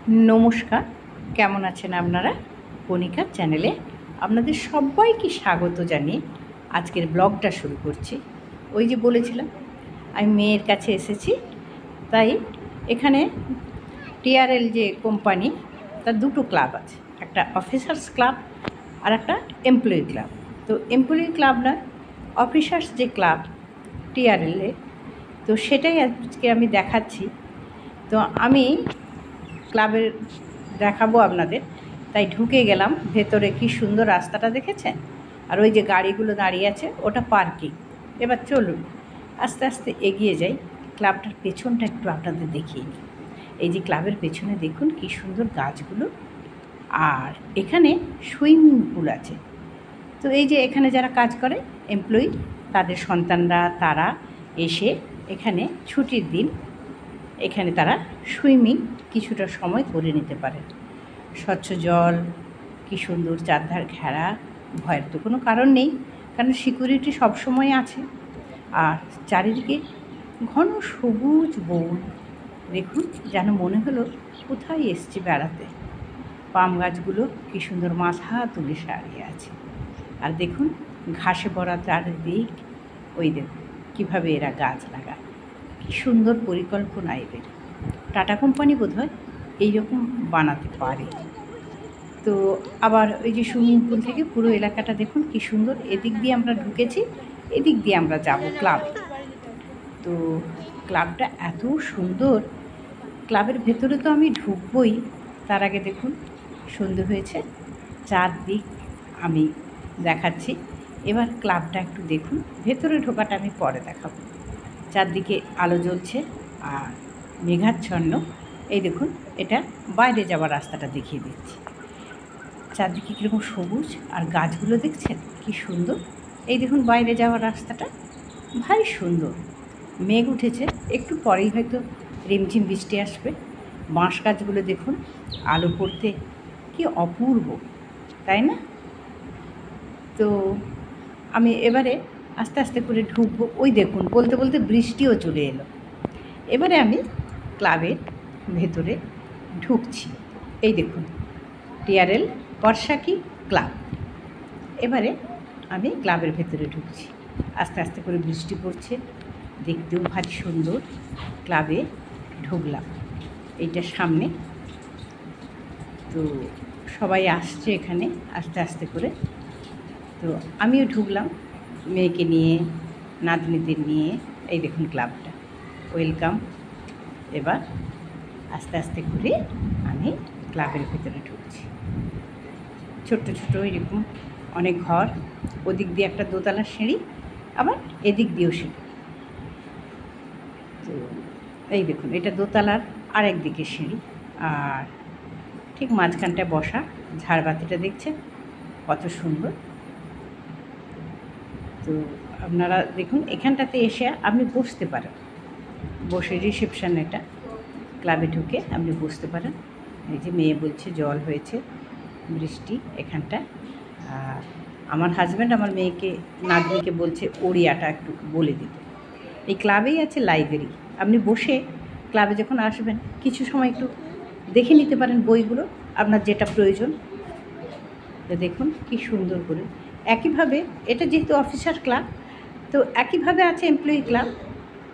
নমস্কার, কেমন আছেন আপনারা? কণিকা চ্যানেলে আপনাদের সবাইকে স্বাগত জানিয়ে আজকের ব্লগটা শুরু করছি। ওই যে বলেছিলাম আমি মেয়ের কাছে এসেছি, তাই এখানে টিআরএল যে কোম্পানি তার দুটো ক্লাব আছে, একটা অফিসার্স ক্লাব আর একটা এমপ্লয়ি ক্লাব। তো এমপ্লয়ি ক্লাব না, অফিসার্স যে ক্লাব টিআরএলে, তো সেটাই আজকে আমি দেখাচ্ছি। তো আমি ক্লাবের দেখাবো আপনাদের, তাই ঢুকে গেলাম ভেতরে। কি সুন্দর রাস্তাটা দেখেছেন? আর ওই যে গাড়িগুলো দাঁড়িয়ে আছে ওটা পার্কিং। এবার চলুন আস্তে আস্তে এগিয়ে যাই। ক্লাবটার পেছনটা একটু আপনাদের দেখিয়ে নিই। এই যে ক্লাবের পেছনে দেখুন কি সুন্দর গাছগুলো, আর এখানে সুইমিং পুল আছে। তো এই যে এখানে যারা কাজ করে এমপ্লয়ি, তাদের সন্তানরা তারা এসে এখানে ছুটির দিন এখানে তারা সুইমিং কিছুটা সময় করে নিতে পারে। স্বচ্ছ জল, কি সুন্দর, চারধার ঘেরা, ভয়ের তো কোনো কারণ নেই, কারণ সিকিউরিটি সবসময় আছে। আর চারিদিকে ঘন সবুজ বন, দেখুন যেন মনে হলো কোথায় এসছে বেড়াতে। পাম গাছগুলো কি সুন্দর মাথা তুলে সারিয়ে আছে। আর দেখুন ঘাসে ভরা চারিদিক, ওই দেখুন কীভাবে এরা গাছ লাগায়। কি সুন্দর পরিকল্পনা এদের। টাটা কোম্পানি বোধহয় এইরকম বানাতে পারে। তো আবার ওই যে সুইমিং পুল থেকে পুরো এলাকাটা দেখুন কি সুন্দর। এদিক দিয়ে আমরা ঢুকেছি, এদিক দিয়ে আমরা যাব ক্লাব। তো ক্লাবটা এত সুন্দর, ক্লাবের ভেতরে তো আমি ঢুকবই, তার আগে দেখুন সন্ধে হয়েছে, চারদিক আমি দেখাচ্ছি। এবার ক্লাবটা একটু দেখুন, ভেতরে ঢোকাটা আমি পরে দেখাবো। চারদিকে আলো জ্বলছে আর মেঘাচ্ছন্ন। এই দেখুন, এটা বাইরে যাওয়ার রাস্তাটা দেখিয়ে দিচ্ছি। চারদিকে কীরকম সবুজ, আর গাছগুলো দেখছেন কি সুন্দর। এই দেখুন বাইরে যাওয়ার রাস্তাটা ভারী সুন্দর। মেঘ উঠেছে, একটু পরেই হয়তো রিমঝিম বৃষ্টি আসবে। বাঁশ গাছগুলো দেখুন আলো পড়তে কি অপূর্ব, তাই না? তো আমি এবারে আস্তে আস্তে করে ঢুকবো। ওই দেখুন বলতে বলতে বৃষ্টিও চলে এলো। এবারে আমি ক্লাবের ভেতরে ঢুকছি। এই দেখুন টিআরএল বর্ষাকি ক্লাব। এবারে আমি ক্লাবের ভেতরে ঢুকছি। আস্তে আস্তে করে বৃষ্টি পড়ছে, দেখতেও ভারী সুন্দর। ক্লাবে ঢুকলাম, এইটার সামনে। তো সবাই আসছে এখানে আস্তে আস্তে করে। তো আমিও ঢুকলাম মেয়েকে নিয়ে, নাতনিদের নিয়ে। এই দেখুন ক্লাবটা, ওয়েলকাম। এবার আস্তে আস্তে করে আমি ক্লাবের ভেতরে ঢুকছি। ছোট্ট ছোট এরকম অনেক ঘর, ওদিক দিয়ে একটা দোতলার সিঁড়ি, আবার এদিক দিয়েও সিঁড়ি। তো এই দেখুন এটা দোতলার আর একদিকে সিঁড়ি, আর ঠিক মাঝখানটায় বসা। ঝাড়বাতিটা দেখছেন কত সুন্দর। তো আপনারা দেখুন এখানটাতে এসে আপনি বসতে পারেন, বসে রিসেপশন, এটা ক্লাবে ঢুকে আপনি বসতে পারেন। এই যে মেয়ে বলছে জল হয়েছে, বৃষ্টি এখানটা। আর আমার হাজব্যান্ড আমার মেয়েকে, নাতনিকে বলছে ওড়িয়াটা একটু বলে দিতে। এই ক্লাবেই আছে লাইব্রেরি, আপনি বসে ক্লাবে যখন আসবেন কিছু সময় একটু দেখে নিতে পারেন বইগুলো, আপনার যেটা প্রয়োজন। তো দেখুন কি সুন্দর করে। একইভাবে এটা যেহেতু অফিসার ক্লাব, তো একইভাবে আছে এমপ্লয়ি ক্লাব,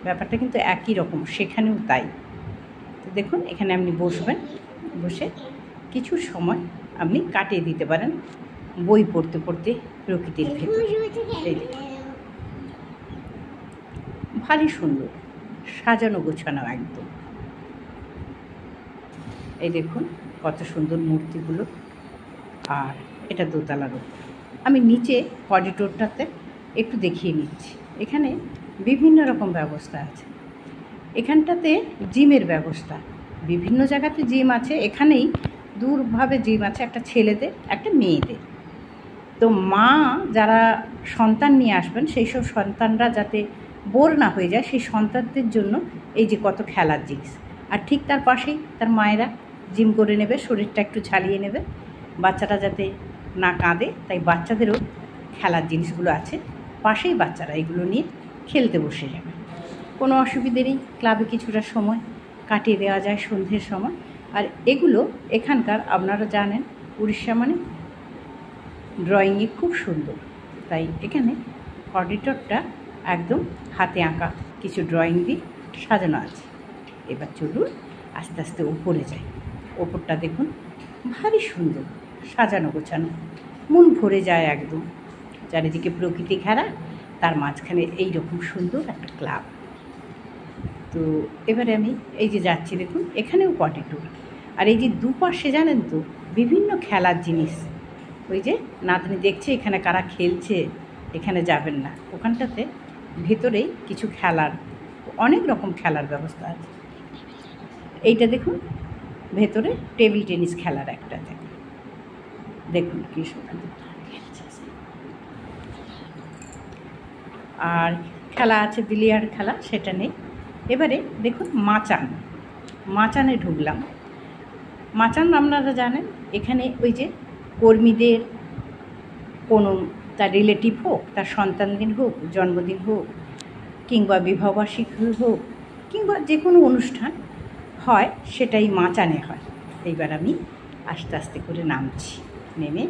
ব্যাপারটা কিন্তু একই রকম, সেখানেও তাই। তো দেখুন এখানে আপনি বসবেন, বসে কিছু সময় আপনি কাটিয়ে দিতে পারেন বই পড়তে পড়তে প্রকৃতির ভেতরে। ভারী সুন্দর সাজানো গোছানো একদম। এই দেখুন কত সুন্দর মূর্তিগুলো। আর এটা দোতলার উপর। আমি নিচে করিডোরটাতে একটু দেখিয়ে নিচ্ছি। এখানে বিভিন্ন রকম ব্যবস্থা আছে। এখানটাতে জিমের ব্যবস্থা, বিভিন্ন জায়গাতে জিম আছে, এখানেই দূরভাবে জিম আছে, একটা ছেলেদের একটা মেয়েদের। তো মা যারা সন্তান নিয়ে আসবেন, সেই সব সন্তানরা যাতে বোর না হয়ে যায়, সেই সন্তানদের জন্য এই যে কত খেলার জিনিস। আর ঠিক তার পাশেই তার মায়েরা জিম করে নেবে, শরীরটা একটু ঝালিয়ে নেবে, বাচ্চাটা যাতে না কাঁদে, তাই বাচ্চাদেরও খেলার জিনিসগুলো আছে পাশেই। বাচ্চারা এগুলো নিয়ে খেলতে বসে যাবে, কোনো অসুবিধে নেই। ক্লাবে কিছুটা সময় কাটিয়ে দেওয়া যায় সন্ধ্যের সময়। আর এগুলো এখানকার, আপনারা জানেন উড়িষ্যা মানে ড্রয়িংয়ে খুব সুন্দর, তাই এখানে করিডরটা একদম হাতে আঁকা কিছু ড্রয়িং দিয়ে সাজানো আছে। এবার চলুন আস্তে আস্তে উপরে যাই। ওপরটা দেখুন ভারী সুন্দর, সাজানো গোছানো, মন ভরে যায় একদম। চারিদিকে প্রকৃতি ঘেরা, তার মাঝখানে এই রকম সুন্দর একটা ক্লাব। তো এবারে আমি এই যে যাচ্ছি, দেখুন এখানেও করিডোর, আর এই যে দুপাশে জানেন তো বিভিন্ন খেলার জিনিস। ওই যে নাতনি দেখছে এখানে কারা খেলছে, এখানে যাবেন না, ওখানটাতে ভেতরেই কিছু খেলার, অনেক রকম খেলার ব্যবস্থা আছে। এইটা দেখুন ভেতরে টেবিল টেনিস খেলার একটা জায়গা, দেখুন কি সুন্দর খেলছে। আর খেলা আছে বিলিয়ার্ড খেলা, সেটা নেই। এবারে দেখুন মাচানে ঢুকলাম। মাচান আপনারা জানেন, এখানে ওই যে কর্মীদের কোনো তার রিলেটিভ হোক, তার সন্তানদিন হোক, জন্মদিন হোক, কিংবা বিবাহবার্ষিকী হোক, কিংবা যে কোনো অনুষ্ঠান হয়, সেটাই মাচানে হয়। এইবার আমি আস্তে আস্তে করে নামছি, নেমে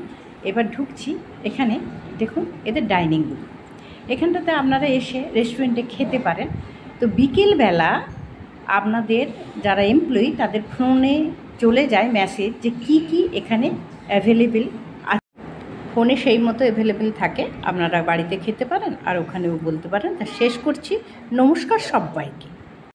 এবার ঢুকছি। এখানে দেখুন এদের ডাইনিং রুম, এখানটাতে আপনারা এসে রেস্টুরেন্টে খেতে পারেন। তো বিকেলবেলা আপনাদের যারা এমপ্লয়ি, তাদের ফোনে চলে যায় মেসেজ যে কি কি এখানে অ্যাভেলেবেল আছে, ফোনে সেই মতো অ্যাভেলেবেল থাকে, আপনারা বাড়িতে খেতে পারেন আর ওখানেও বলতে পারেন। তা শেষ করছি, নমস্কার সবাইকে।